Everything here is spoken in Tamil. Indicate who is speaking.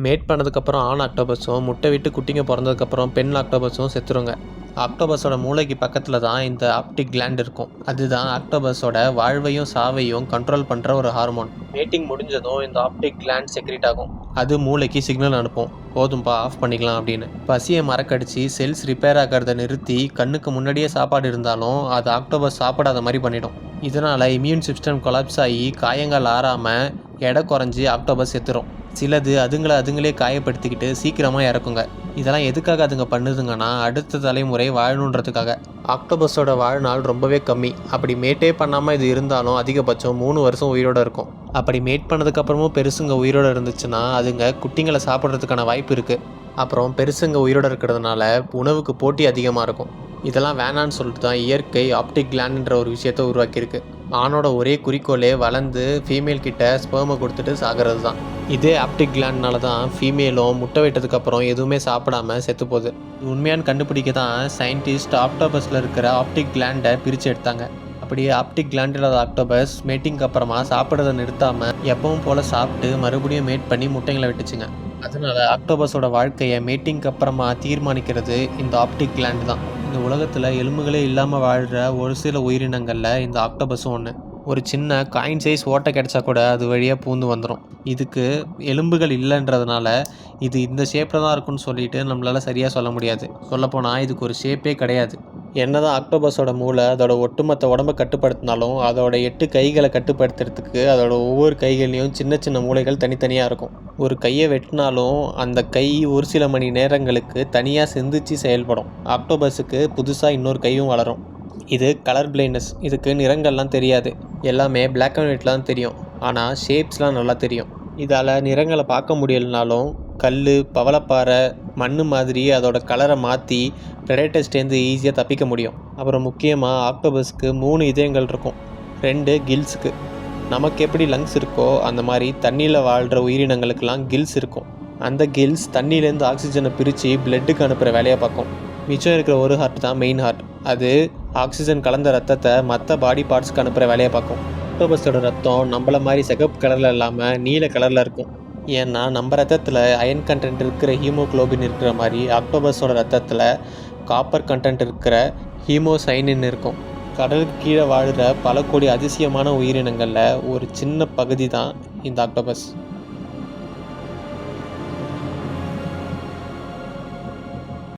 Speaker 1: மேட் பண்ணதுக்கப்புறம் ஆண் ஆக்டோபஸும் முட்டை விட்டு குட்டிங்க பிறந்ததுக்கப்புறம் பெண் ஆக்டோபஸும் செத்துருங்க. ஆக்டோபஸோட மூளைக்கு பக்கத்தில் தான் இந்த ஆப்டிக் கிளாண்ட் இருக்கும். அதுதான் ஆக்டோபஸோட வாழ்வையும் சாவையும் கண்ட்ரோல் பண்ணுற ஒரு ஹார்மோன். மேட்டிங் முடிஞ்சதும் இந்த ஆப்டிக் கிளாண்ட் செக்ரேட் ஆகும். அது மூளைக்கு சிக்னல் அனுப்பும், போதும்பா ஆஃப் பண்ணிக்கலாம் அப்படின்னு. பசியை மறக்கடிச்சு செல்ஸ் ரிப்பேர் ஆகிறத நிறுத்தி கண்ணுக்கு முன்னாடியே சாப்பாடு இருந்தாலும் அது ஆக்டோபஸ் சாப்பிடாத மாதிரி பண்ணிடும். இதனால் இம்யூன் சிஸ்டம் கொலாப்ஸ் ஆகி காயங்கள் ஆறாமல் எடை குறைஞ்சி ஆக்டோபஸ் செத்துரும். சிலது அதுங்களே காயப்படுத்திக்கிட்டு சீக்கிரமாக இறக்குங்க. இதெல்லாம் எதுக்காக அதுங்க பண்ணுதுங்கன்னா அடுத்த தலைமுறை வாழணுன்றதுக்காக. ஆக்டோபஸோட வாழ்நாள் ரொம்பவே கம்மி. அப்படி மேட்டே பண்ணாமல் இது இருந்தாலும் அதிகபட்சம் 3 வருஷம் உயிரோடு இருக்கும். அப்படி மேட் பண்ணதுக்கப்புறமும் பெருசுங்க உயிரோடு இருந்துச்சுன்னா அதுங்க குட்டிங்களை சாப்பிட்றதுக்கான வாய்ப்பு இருக்குது. அப்புறம் பெருசுங்க உயிரோடு இருக்கிறதுனால உணவுக்கு போட்டி அதிகமாக இருக்கும். இதெல்லாம் வேணான்னு சொல்லிட்டு தான் இயற்கை ஆப்டிக் கிளாண்ட்ன்ற ஒரு விஷயத்தை உருவாக்கியிருக்கு. ஆணோட ஒரே குறிக்கோளே வளர்ந்து ஃபீமேல் கிட்ட ஸ்பெர்மை கொடுத்துட்டு சாகிறது தான். இதே ஆப்டிக் கிளாண்ட்னால தான் ஃபீமேலும் முட்டை விட்டதுக்கப்புறம் எதுவுமே சாப்பிடாம செத்து போகுது. உண்மையான கண்டுபிடிக்க தான் சயின்டிஸ்ட் ஆக்டோபஸில் இருக்கிற ஆப்டிக் கிளாண்டை பிரித்து எடுத்தாங்க. அப்படியே ஆப்டிக் கிளாண்ட் இல்லாத ஆக்டோபஸ் மேட்டிங்க்கு அப்புறமா சாப்பிட்றத நிறுத்தாமல் எப்பவும் போல் சாப்பிட்டு மறுபடியும் மேட் பண்ணி முட்டைங்களை விட்டுச்சுங்க. அதனால ஆக்டோபஸோட வாழ்க்கையை மேட்டிங்க்கு அப்புறமா தீர்மானிக்கிறது இந்த ஆப்டிக் கிளாண்ட் தான். இந்த உலகத்தில் எலும்புகளே இல்லாமல் வாழ்கிற ஒரு சில உயிரினங்களில் இந்த ஆக்டோபஸும் ஒன்று. ஒரு சின்ன காயின் சைஸ் ஓட்டை கிடைச்சா கூட அது வழியாக பூந்து வந்துடும். இதுக்கு எலும்புகள் இல்லைன்றதுனால இது இந்த ஷேப்பில் தான் இருக்குன்னு சொல்லிட்டு நம்மளால் சரியாக சொல்ல முடியாது. சொல்லப்போனால் இதுக்கு ஒரு ஷேப்பே கிடையாது. என்னதான் ஆக்டோபஸோட மூளை அதோட ஒட்டுமொத்த உடம்பை கட்டுப்படுத்தினாலும் அதோட 8 கைகளை கட்டுப்படுத்துறதுக்கு அதோட ஒவ்வொரு கைகள்லையும் சின்ன சின்ன மூளைகள் தனித்தனியாக இருக்கும். ஒரு கையை வெட்டினாலும் அந்த கை ஒரு சில மணி நேரங்களுக்கு தனியாக சிந்திச்சு செயல்படும். ஆக்டோபஸுக்கு புதுசாக இன்னொரு கையும் வளரும். இது கலர் பிளைண்ட்னஸ். இதுக்கு நிறங்கள்லாம் தெரியாது. எல்லாமே பிளாக் அண்ட் ஒயிட்டில் தான் தெரியும். ஆனால் ஷேப்ஸ்லாம் நல்லா தெரியும். இதால் நிறங்களை பார்க்க முடியலனாலும் கல், பவளப்பாறை, மண் மாதிரி அதோட கலரை மாற்றி ப்ரெடேட்டர்ஸ்டேருந்து ஈஸியாக தப்பிக்க முடியும். அப்புறம் முக்கியமாக ஆக்டோபஸ்க்கு 3 இதயங்கள் இருக்கும். 2 கில்ஸுக்கு. நமக்கு எப்படி லங்ஸ் இருக்கோ அந்த மாதிரி தண்ணியில் வாழ்கிற உயிரினங்களுக்கெல்லாம் கில்ஸ் இருக்கும். அந்த கில்ஸ் தண்ணியிலேருந்து ஆக்சிஜனை பிரித்து பிளட்டுக்கு அனுப்புகிற வேலையை பார்க்கும். மிச்சம் இருக்கிற ஒரு ஹார்ட் தான் மெயின் ஹார்ட். அது ஆக்சிஜன் கலந்த ரத்தத்தை மற்ற பாடி பார்ட்ஸ்க்கு அனுப்புகிற வேலையை பார்க்கும். ஆக்டோபஸோட ரத்தம் நம்மள மாதிரி சிகப்பு கலரில் இல்லாமல் நீல கலரில் இருக்கும். ஏன்னா நம்ம ரத்தத்தில் அயன் கண்டென்ட் இருக்கிற ஹீமோக்ளோபின் இருக்கிற மாதிரி ஆக்டோபஸோட ரத்தத்தில் காப்பர் கண்டென்ட் இருக்கிற ஹீமோசைனின் இருக்கும். கடலுக்கு கீழே வாழ்கிற பல கோடி அதிசயமான உயிரினங்களில் ஒரு சின்ன பகுதி தான் இந்த ஆக்டோபஸ்.